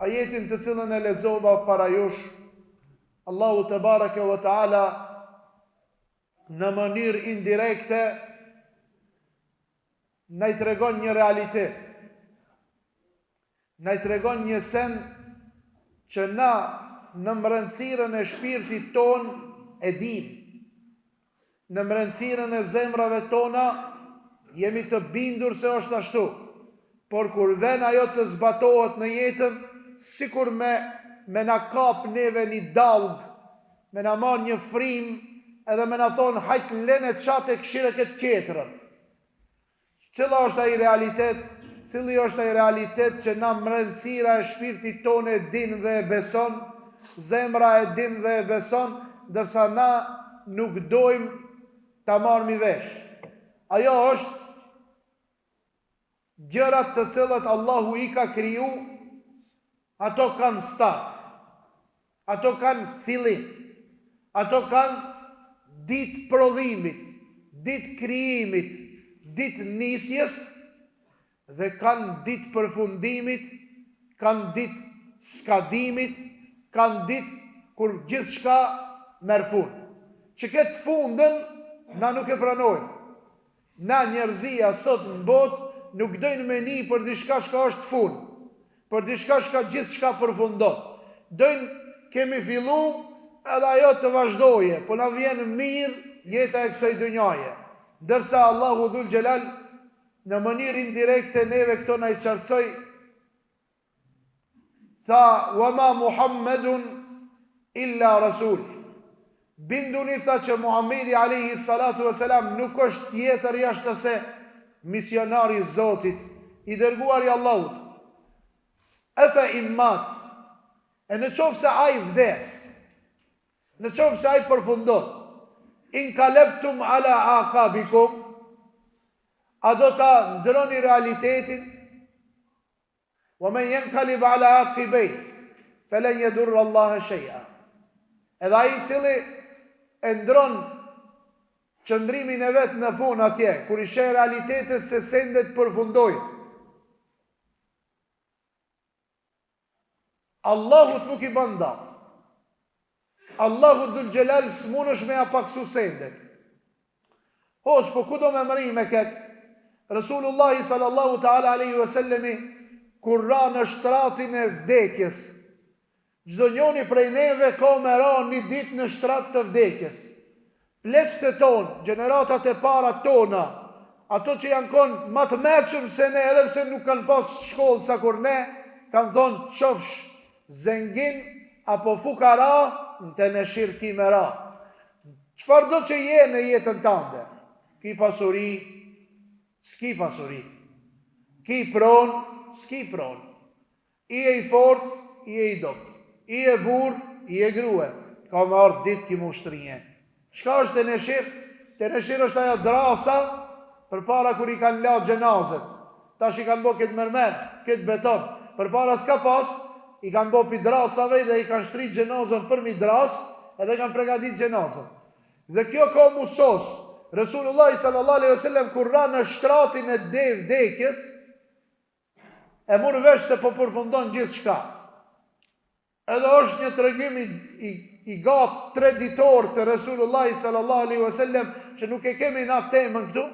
ajetin të cilën e lexova para jush, Allahu te bareke ve taala në mënyrë indirekte na i tregon një realitet. Na i tregon një sen që na në mbrëmësirën e shpirtit ton e dim. Në mbrëmësirën e zemrave tona jemi të bindur se është ashtu. Por kur vjen ajo të zbatohet në jetën, sikur me na kap neve një dalg, me na marr një frim, edhe me na thon hajt lene çate këshire këtë tjetrën. Cila është ai realitet? Cili është ai realitet që na mbrëmësira e shpirtit tonë e din dhe e beson, zemra e din dhe e beson, ndërsa na nuk dojmë ta marrmi vesh. Ajo është gjërat të cilat Allahu i ka kriju, ato kanë start, ato kanë fillim, ato kanë ditë prodhimit, ditë krijimit, ditë nisjes, dhe kanë ditë përfundimit, kanë ditë skadimit, kanë ditë kur gjithçka merr fund. Që këtë fundën na nuk e pranojmë. Na njerëzia sot në botë nuk dojnë me ni për diçka që është fund, për diçka që gjithçka përfundon. Dojnë kemi fillu edhe ajo të vazhdoje, po na vjen mirë jeta e kësaj dynjaje. Ndërsa Allahu Dhul Xhelal në mënyrë indirekte neve këto na i qartësoi, tha wa ma Muhammedun illa rasul. Binduni, tha, që Muhamedi alayhi salatu wasalam nuk është tjetër jashtë se misionari i Zotit, i dërguar i Allahut. Efe immat, e në qofë se ai vdes, në qofë se ai përfundon, in kalebtum ala aqabikum, a do ta ndroni realitetin, wa men yanqalib ala aqibay, falan yadur Allah shay'a. Edhe ai cili e ndron qëndrimin e vetë në fund atje, kur i sheh realitetet se sendet përfundojnë. Allahut nuk i bën dam. Allahu Dhul Xhelal s'munësh me ja paksu sendet. Hoç, po ku do me mëri me këtë? Resulullah sallallahu ta'ala alaihi wasallami kur ra në shtratin e vdekjes, çdo njoni prej neve ka me ra një ditë në shtrat të vdekjes. Pleqët e tonë, gjeneratat e para tona, ato që janë konë më të mëshëm se ne, edhe pse nuk kanë pas shkollë sa kur ne, kanë thonë qofsh zengin apo fukara në të në shirë me ra. Çfarë do që je në jetën tënde? Ki pasuri, s'ki pasuri. Ki pronë, s'ki pronë. I e i fort, i e i dopt. I e bur, i e grue. Ka me ardhë ditë ki mushtrinje. Shka është të nëshirë? Të nëshirë është ajo drasa për para kër i kanë la gjenazet. Tash i kanë bo këtë mërmen, këtë beton. Për para s'ka pas, i kanë bo pi drasave dhe i kanë shtrit gjenazën për mi dras, edhe kanë pregadit gjenazën. Dhe kjo ka musos. Resulullah sallallahu alaihi wasallam kur ra në shtratin e vdekjes, e murë vesh se po përfundon gjithë shka. Edhe është një tregim i gatë 3 ditor të Resulullah sallallahu alaihi wasallam që nuk e kemi na temën këtu.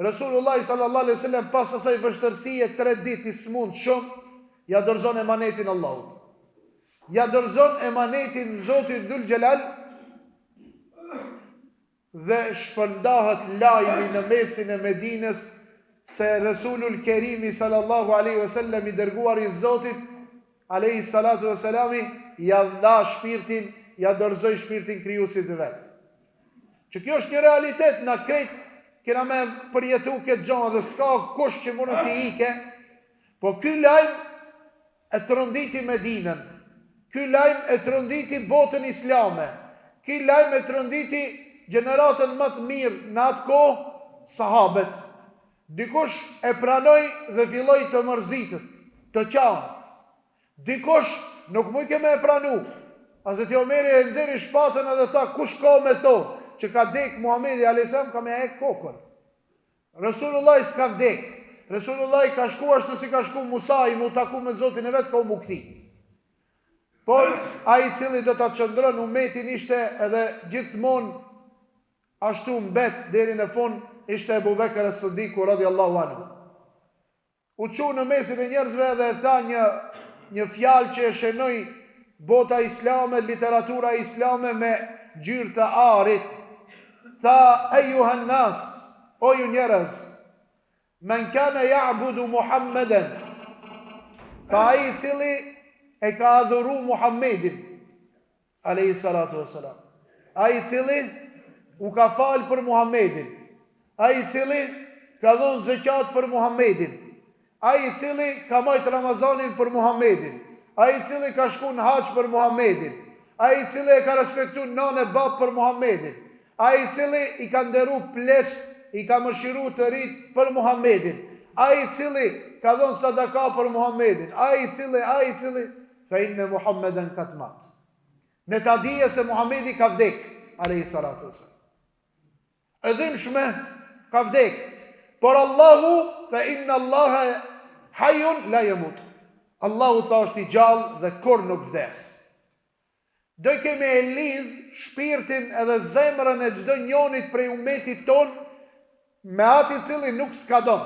Resulullah sallallahu alaihi wasallam pas asaj vështërsie 3 ditë i smund shumë, ja dorëzon emanetin Allahut. Ja dorëzon emanetin Zotit Dhul Xhelal dhe shpërndahet lajmi në mesin e Medinës se Resulul Kerimi sallallahu alaihi wasallam i dërguar i Zotit alayhi salatu wassalami ja dha shpirtin, ja dorëzoi shpirtin krijuesit të vet. Që kjo është një realitet na krejt kena me përjetu këtë gjë dhe s'ka kush që mund të ike, po ky lajm e tronditi Medinën. Ky lajm e tronditi botën islame. Ky lajm e tronditi gjeneratën më të mirë në atë kohë, sahabët. Dikush e pranoi dhe filloi të mërzitet, të qanë. Dikush nuk mujke me e pranu. Hazreti Omeri e nxeri shpatën edhe tha, kush ka me thonë që ka dek Muhamedi a.s. ka me ek kokën. Resulullah s'ka vdek. Resulullah ka shku ashtu si ka shku Musa i mu taku me Zotin e vetë ka u mukti. Por a i cili do të qëndron umetin ishte edhe gjithmonë ashtu mbet deri në fund ishte Ebu Bekër as-Siddiku radiallahu anhu. U qu në mesin e njerëzve dhe e tha një fjalë që e shenoj bota islame, literatura islame me gjyrë të arit. Tha, ejuhan nas, o ju njerëz, men kana ya'budu Muhammeden, tha ai cili e ka adhuru Muhammedin, alayhi salatu wassalam, ai cili u ka falë për Muhammedin, ai cili ka dhënë zeqat për Muhammedin, ai cili ka majtë Ramazanin për Muhammedin, ai cili ka shku në haç për Muhammedin, ai cili e ka respektu nënë e bab për Muhammedin, ai cili i ka nderu pleqt, i ka mëshiru të rit për Muhammedin, ai cili ka dhënë sadaka për Muhammedin, ai cili, fa inne Muhammeden ka të matë. Në ta dije se Muhammedi ka vdek, alayhi salatu wassalam. Edhim shme, ka vdek. Por Allahu, fa inna Allaha hajun la jemut. Allahu tha është i gjallë dhe kur nuk vdes. Do kemi e lidh shpirtin edhe zemrën e çdo njonit prej umetit ton me ati cili nuk s'ka don,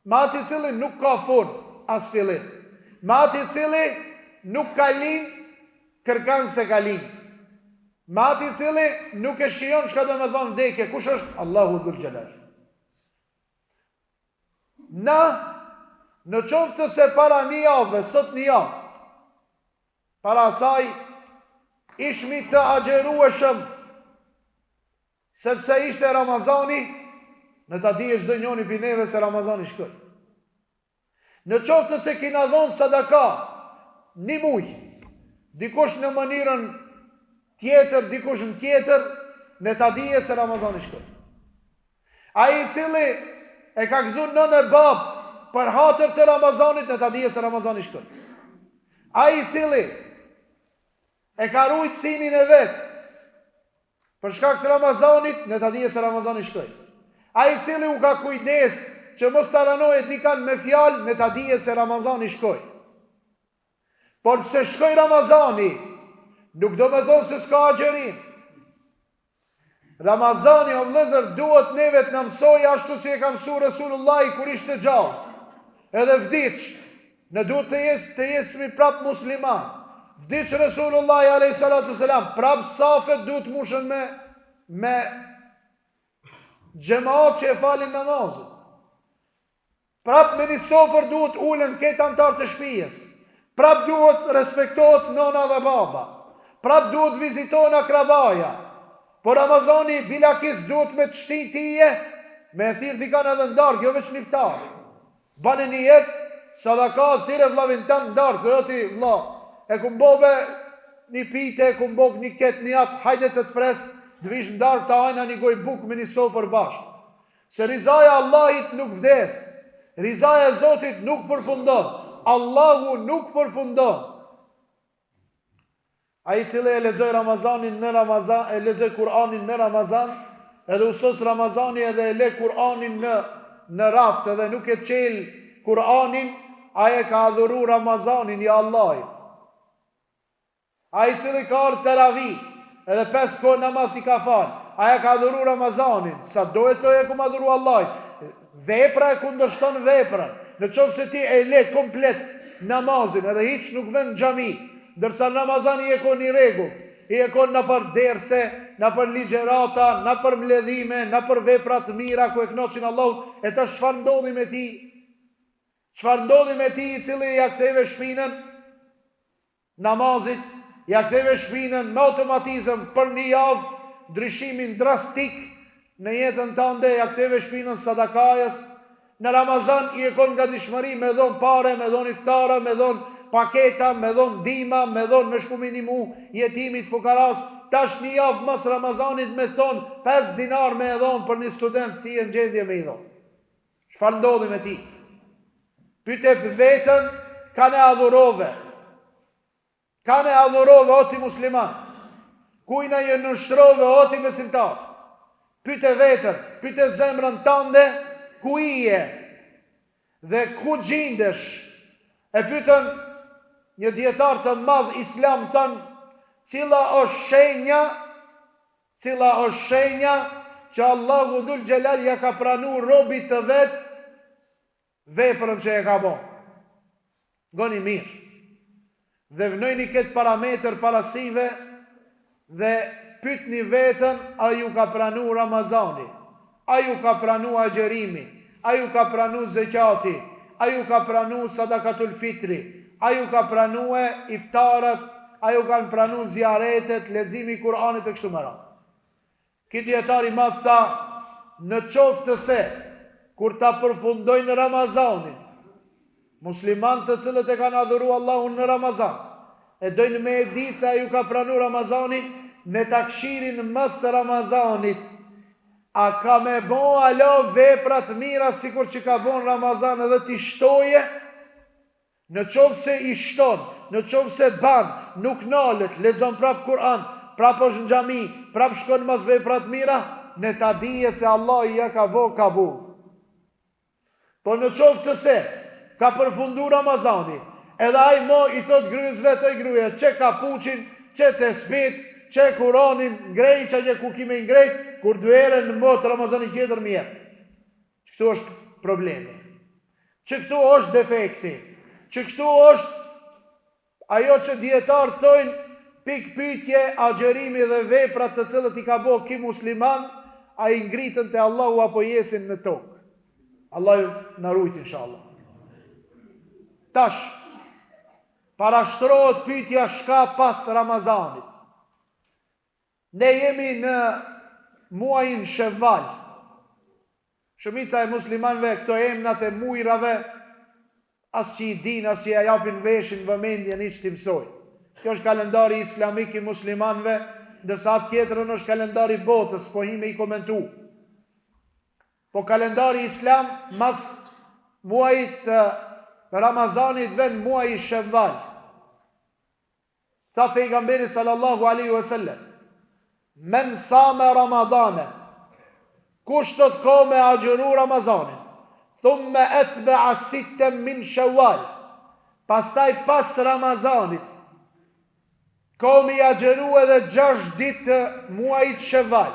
me ati cili nuk ka fun as fillim, me ati cili nuk ka lind kërkan se ka lind, me ati cili nuk e shijon çka do me thonë vdekje. Kush është? Allahu dhul xhelal. Na në qoftë se para një javë, sot një javë, para asaj ishmi të agjerueshëm, sepse ishte Ramazani, në ta dije çdo njoni për neve se Ramazani shkoj. Në qoftë se kina dhonë sadaka, një muj, dikush në mënyrën tjetër, dikush në tjetër, në ta dije se Ramazani shkoj. A i cili e ka gëzun nën e bab për hatër të Ramazanit, në ta dije se Ramazani shkoj. A i cili e ka rujt sinin e vetë për shkak të Ramazanit, në ta dije se Ramazani shkoj. A i cili u ka kujdes që mos të ranoj e dikan me fjalë, në ta dije se Ramazani shkoj. Por pëse shkoj Ramazani, nuk do me thonë se s'ka agjerim. Ramazani, o vlezër, duhet neve të në mësoj ashtu si e ka mësu Resulullah kur ishte gjallë, edhe vdiq, në duhet të jesmi prap musliman. Vdiq Resulullah a.s. prap safet duhet mushën me gjemaat që e falin namazën. Prap me një sofër duhet ullën këtë antar të shpijes. Prap duhet respektohet nona dhe baba. Prap duhet vizitohen akrabaja. Por Ramazani bilakis duhet me të shtin tije, me e thirë dikan edhe ndarë, jo veç niftar. Bane një jetë, sadaka, thire vlavin të ndarë, të joti vla, e kumbobe një pite, e kumbog një ketë një atë, hajde të të presë, dvish ndarë të ajna një goj buk me një sofër bashkë. Se rizaja Allahit nuk vdes, rizaja Zotit nuk përfundon, Allahu nuk përfundon. A i cile e lexoj Ramazanin në Ramazan, e lexoj Kur'anin në Ramazan, edhe usos Ramazani edhe e le Kur'anin në raft, edhe nuk e qel Kur'anin, a e ka adhuru Ramazanin i Allahit. A i cili ka arë teravi, edhe 5 kohë namaz i ka falë, a e ka adhuru Ramazanin, sa dohet të e ku ma adhuru Allahit. Vepra e kundërshton veprën, në qofë se ti e le komplet namazin, edhe hiq nuk vend xhami, dërsa Ramazani i e kon një regull, i e kon në për derse, në për ligjerata, në për mledhime, në për veprat mira, ku e knoqin Allahut, e të çfarë ndodhi me ti? Çfarë ndodhi me ti i cili ja ktheve shpinën namazit, ja ktheve shpinën me automatizëm për një javë, ndryshimin drastik në jetën tënde, ja ktheve shpinën sadakajës. Në Ramazan i e kon nga dishmëri me dhon pare, me dhon iftara, me dhon paketa, me dhon dima, me dhon me shku minimu jetimit fukaras. Tash një javë mas Ramazanit me thon 5 dinar me dhon për një student si e në gjendje me i dhon. Çfarë ndodhi me ti? Pyte për vetën, ka ne adhurove. Ka ne adhurove, o ti musliman. Kujna je nështrove, o ti besimtar. Pyte vetën, pyte zemrën tënde, ku i je? Dhe ku gjindesh? E pyetën një dietar të madh islam, thon, cila është shenja që Allahu dhul xhelal ja ka pranuar robit të vet veprën që e ka bën. Goni mirë. Dhe vënojni këtë parametër parasive dhe pyetni veten, a ju ka pranuar Ramazani? A ju ka pranuar agjerimi? A ju ka pranuar zekati? A ju ka pranuar sadakatul fitri? A ju ka pranuar iftarat? A ju kanë pranuar ziaretet, leximi i Kuranit e kështu me radhë? Ky dietari ma tha, në qoftë se kur ta përfundojnë Ramazanin, muslimanët të cilët e kanë adhuruar Allahun në Ramazan, e dojnë me e ditë se a ju ka pranuar Ramazani, në ta këshirin mësë Ramazanit, a ka me bon alo veprat mira sikur që ka bon Ramazan edhe t'i shtoje? Në qoftë se i shton, në qoftë se ban, nuk nalet, lexon prap Kur'an, prap është në xhami, prap shkon mas veprat mira, në ta dije se Allah i ja ka bo kabul. Po në qoftë se ka përfundu Ramazani, edhe ai mo i thot gryzve të i gryje, që kapuqin, që të smit, që Kuranin, ngrej, që një kukime ngrejt, kur dvere në motë Ramazani tjetër mjetë. Që këtu është problemi. Që këtu është defekti. Që këtu është ajo që dietarë thojnë pikpyetje, agjerimi dhe veprat të cilët i ka bo ki musliman, a i ngritën të Allahu apo jesin në tokë. Allah ju në rujtë, inshallah. Tash, parashtrohet pyetja shka pas Ramazanit. Ne jemi në muajin Shevval. Shumica e muslimanve këto emnat e mujrave, as që i din, as që i japin veshin vëmendje një që t'imsoj. Kjo është kalendari islamik i muslimanve, ndërsa atë tjetërën është kalendari botës, po hime i komentu. Po kalendari islam, mas muajit Ramazanit ven muaj Shevval. Tha pejgamberi sallallahu alaihi wasallam, men sama Ramadane, kush të të ko me agjëru Ramazanin, thumme etbe asitem min Shawwal, pastaj pas Ramazanit, ko me agjëru edhe 6 ditë të muajit Shawwal.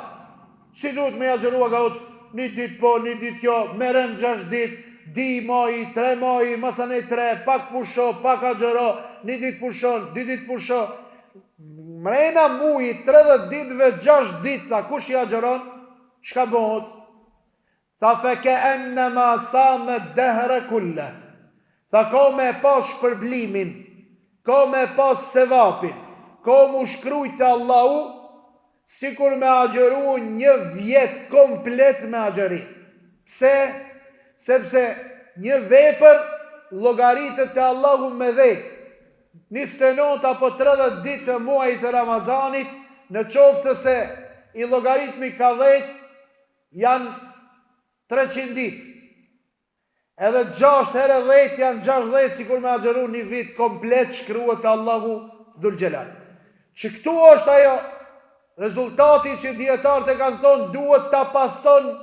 Si duhet me agjëru a gauq, një ditë po, një ditë jo, merem 6 ditë, di maj, 3 maj, masane 3, pak pusho, pak agjëro, një ditë pushon, 2 ditë pusho. Mrena mujit, 30 ditëve, 6 ditë, ta kush i agjëron, shka bëhot? Tha feke ennema sa me dehre kulle. Tha ko me pas shpërblimin, ko me pas sevapin, ko mu shkrujt të Allahu, sikur me agjeru 1 vjet komplet me agjeri. Pse? Sepse një vepër llogaritët të Allahu me 10. 29 apo 30 ditë të muajit të Ramazanit, në qoftë se i llogaritmi ka 10, janë 300 ditë. Edhe 6 herë 10 janë 60, sikur me agjeru 1 vit komplet shkruhet të Allahu dhul xhelal. Që këtu është ajo rezultati që dietarët e kanë thonë, duhet ta pason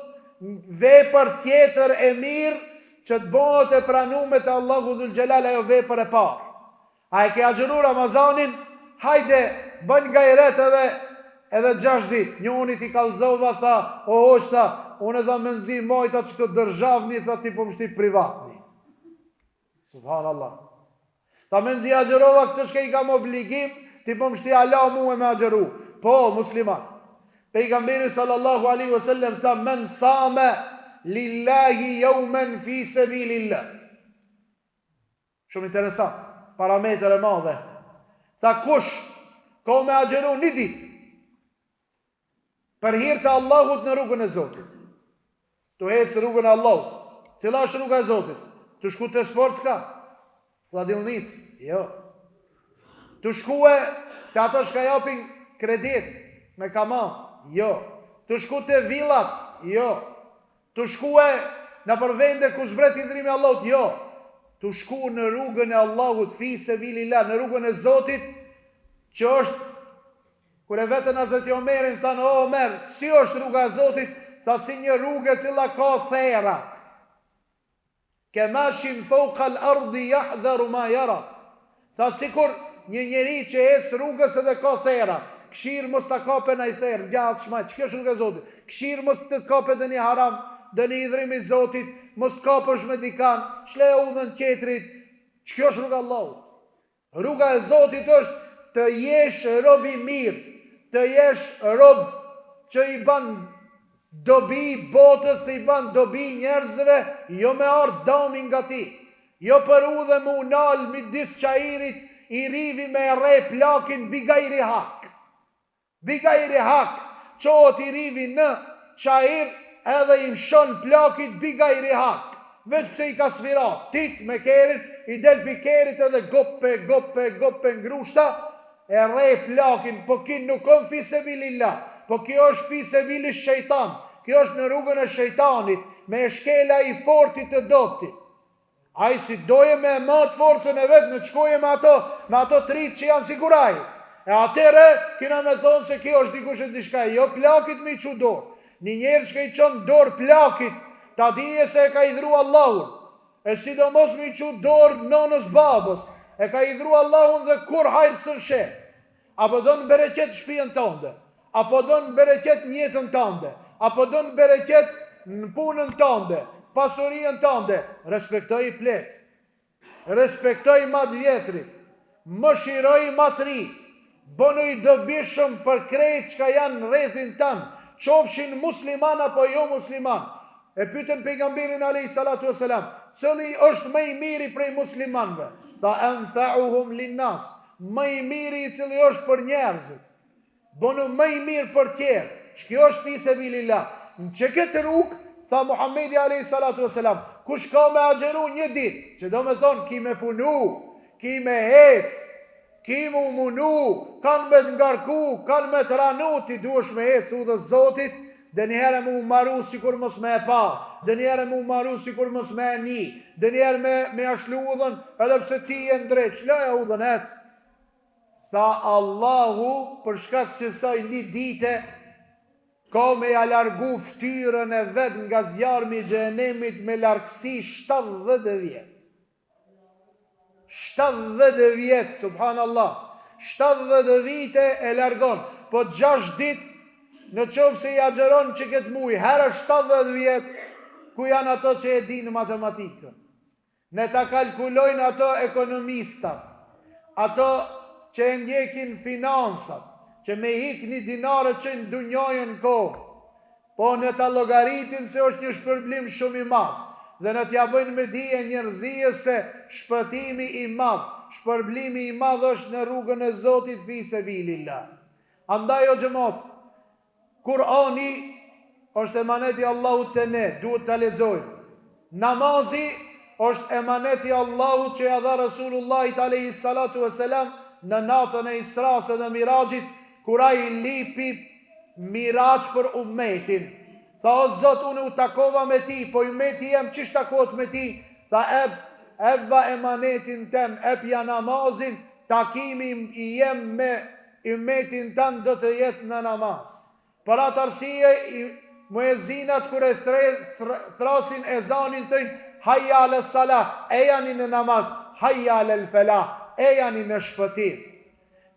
vepër tjetër e mirë që të bëhet e pranuar te Allahu dhul xhelal, ajo vepër e parë. A e ke agjëru Ramazanin, hajde bën gajret edhe 6 ditë. Njëri i kallzova, tha, o hoqta, unë edhe me nëzi majta që të dërzhavni, tha ti po më shti privatni. Subhanallah. Ta me nëzi agjërova këtë shke i kam obligim, ti po më shti ala mu e me agjëru. Po, musliman. Pejgamberi sallallahu alaihi wasallam tha, men same lillahi yawman fi sabilillah. Shumë interesant, parametër e madhe. Tha kush ka me agjëru 1 ditë për hir të Allahut në rrugën e Zotit. Tu ecë rrugën e Allahut. Cila është rruga e Zotit? Tu shku te sport s'ka? Vladilnic? Jo. Tu shkue te ato shka japin kredit me kamat? Jo. Tu shku te villat? Jo. Tu shkue në përvende ku zbret i ndrimi Allahut? Jo. Tu shku në rrugën e Allahut, fi sebilillah, në rrugën e Zotit, që është, kur e vetën Hazreti Omerin, thanë, o Omer, si është rruga e Zotit? Tha si një rrugë e cila ka thera. kemashin fawqa al-ardi yahdharu ma yara. Tha sikur një njeri që ecë rrugës edhe ka thera, këshirë mos ta kape në i therë, gjallë shmaj, që kjo është rrugë e Zotit, këshirë mos të kape dhe një haram, dhe një idhrimi Zotit, mos të kapësh me dikan, shle udhën tjetrit, që kjo është rruga Allahu. Rruga e Zotit është të jesh rob i mirë, të jesh rob që i ban dobi botës, të i ban dobi njerëzve, jo me ardë dami nga ti, jo për u dhe mu nalë midis qajirit, i rivi me re plakin bigajri hak. Bigajri hak, qohët i rivi në qajir, edhe i mshon plakit bigajri hak. Veç se i ka svirat, tit me kerin, i del pi kerit edhe goppe ngrushta, e re plakin, po kin nuk on fisebilillah, po kjo është fisebili shejtan, kjo është në rrugën e shejtanit, me shkela i fortit të doptit. A i si doje me matë forcën e vetë, në qkoje me ato tritë që janë siguraj. E atere, kina me thonë se kjo është dikush e dishkaj, jo plakit me i që dorë. Një njerë që ka i qënë dorë plakit, ta dije se e ka i dhru Allahun. E sidomos me i që dorë nonës babës, e ka i dhru Allahun dhe kur hajrë sën shë. Apo do në bereqet shpijën tënde, apo do në bereqet njëtën tënde, apo do në bereqet në punën tënde, pasurien tënde, respektoj i plest, respektoj matë vjetrit, më shiroj matë rrit, bënu i dëbishëm për krejt që ka janë rrethin tanë, qofshin musliman apo jo musliman. E pyetën pejgamberin alayhi salatu wasalam, cili është më i miri prej muslimanëve? Tha anfa'uhum linnas, më i miri i cili është për njerëzit. Bënu më i mirë për tjerë. Kjo është fi sebilillah. Në që këtë rrugë, tha Muhammedi alayhi salatu wasalam, kush ka me agjeru një ditë, që do me thonë ki me punu, ki me hec, ki mu munu, kanë me të ngarku, kanë me të ranu, ti duesh me hec u dhe Zotit, dhe njëherë mu maru si kur mos me e pa, dhe njëherë mu maru si kur mos me e një, dhe njëherë me ashlu u dhën, edhe pse ti e ndreq, laja u dhën hec. Tha Allahu, për shkak që saj një dite, ka me ja largu ftyrën e vetë nga zjarmi i xhenemit me largësi 70 vjet. 70 vjet, subhanallah. 70 vite e largon. Po 6 dit, në qovë se i agjeron që këtë muj, herë 70 vjet, ku janë ato që e dinë matematikën. Ne ta kalkulojnë ato ekonomistat, ato që e ndjekin finansat, që me hik një dinare që në dunjojën kohë, po në ta logaritin se është një shpërblim shumë i madhë, dhe në t'ja bëjnë me dije njerëzije se shpëtimi i madhë, shpërblimi i madhë është në rrugën e Zotit fi sebilillah. Andaj o xhamot, Kurani është emaneti Allahut të ne, duhet të lexojmë. Namazi është emaneti Allahut që ja dha Rasulullahit alayhi salatu wasalam në natën e Isras dhe Mirajit, kur ai lipi Miraj për ummetin. Tha o Zot, unë u takova me ti, po ummeti jem çish takohet me ti? Tha ebva emanetin tem, epja namazin, takimi i jem me ummetin tam do të jetë në namaz. Për atë arsye, muezinat kur e thrasin ezanin thënë hayya ala salah, e janë në namaz, hayya ala falah, e janë në shpëtim.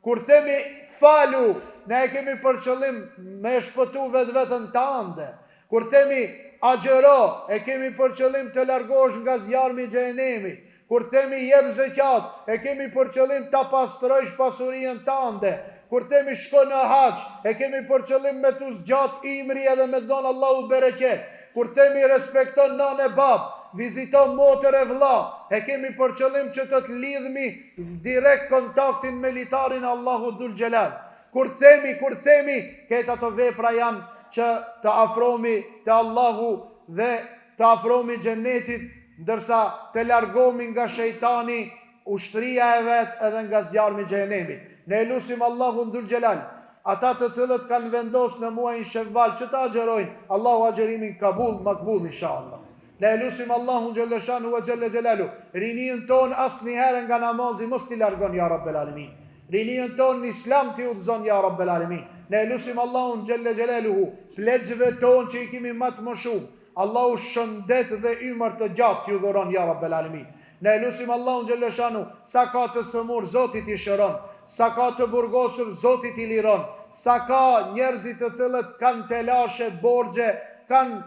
Kur themi falu, ne e kemi për qëllim me shpëtu vetën tande. Kur themi agjero, e kemi për qëllim të largosh nga zjarmi i xhenemit. Kur themi jep zekat, e kemi për qëllim ta pastrojsh pasurinë tande. Kur themi shko në hax, e kemi për qëllim me tu zgjat imri edhe me dhon Allahu bereqet. Kur themi respekton nanë e bab, viziton motër e vlla, e kemi për qëllim që të lidhmi direkt kontaktin me litarin Allahu Dhul Xhelal. Kur themi, këto ato vepra janë që të afrohemi te Allahu dhe të afrohemi xhenetit, ndërsa të largohemi nga shejtani, ushtria e vet edhe nga zjarmi i xhenemit. Ne lutim Allahun Dhul Xhelal, ata të cilët kanë vendosur në muajin Shevval që të agjerojnë, Allahu agjerimin makbul inshallah. Ne lutim Allahun Xhella Shanu wa Xhella Xhelalu, rinin ton asnjëherë nga namazi mos t'i largon ya Rabbel Alamin. Rinin ton në Islam t'i udhzon ya Rabbel Alamin. Ne lutim Allahun Xhella Xhelaluhu, pleqëve ton që i kemi më shumë, Allahu shëndet dhe ymër të gjatë ju dhuron, ja Rabbel Alamin. Ne lusim Allahun xhaleshanu, sa ka të sëmur, Zotit i shëron, sa ka të burgosur, Zotit i liron, sa ka njerëzit të cilët kanë telashe, borxhe, kanë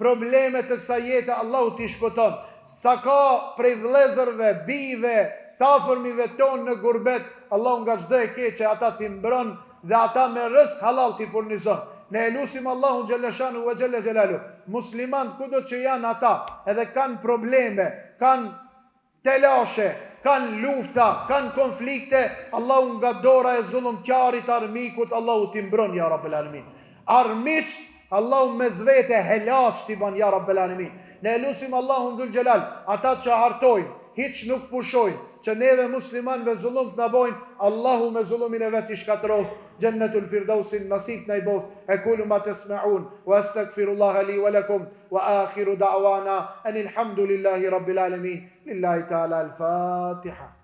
probleme të kësaj jete, Allahu t'i shpëton. Sa ka prej vëllezërve, bijve, tafërmive tonë në gurbet, Allahu nga çdo e keqe ata t'i mbron dhe ata me rrezik halal t'i furnizon. Ne lusim Allahun xhaleshanu ve xhelle xhelalu. Musliman kudo që janë ata, edhe kanë probleme, kanë telashe, kanë lufta, kanë konflikte, Allahu nga dora e zullumqarit armikut, Allahu t'i mbron, ja Rabbel Alamin. Armiqt, Allahu me zvete helaq t'i ban, ja Rabbel Alamin. Ne lusim Allahun dhul xhelal, ata që hartojnë, hiç nuk pushojnë, që neve muslimanve zullum të nabojnë, Allahu me zullumin e vet i shkatëroft, Jannatul Firdausin nasib na i boft. Aqulu ma tasma'un wa astaghfirullaha li wa lakum wa akhiru da'wana anil hamdulillahi rabbil alamin. Lillahi ta'ala al-Fatiha.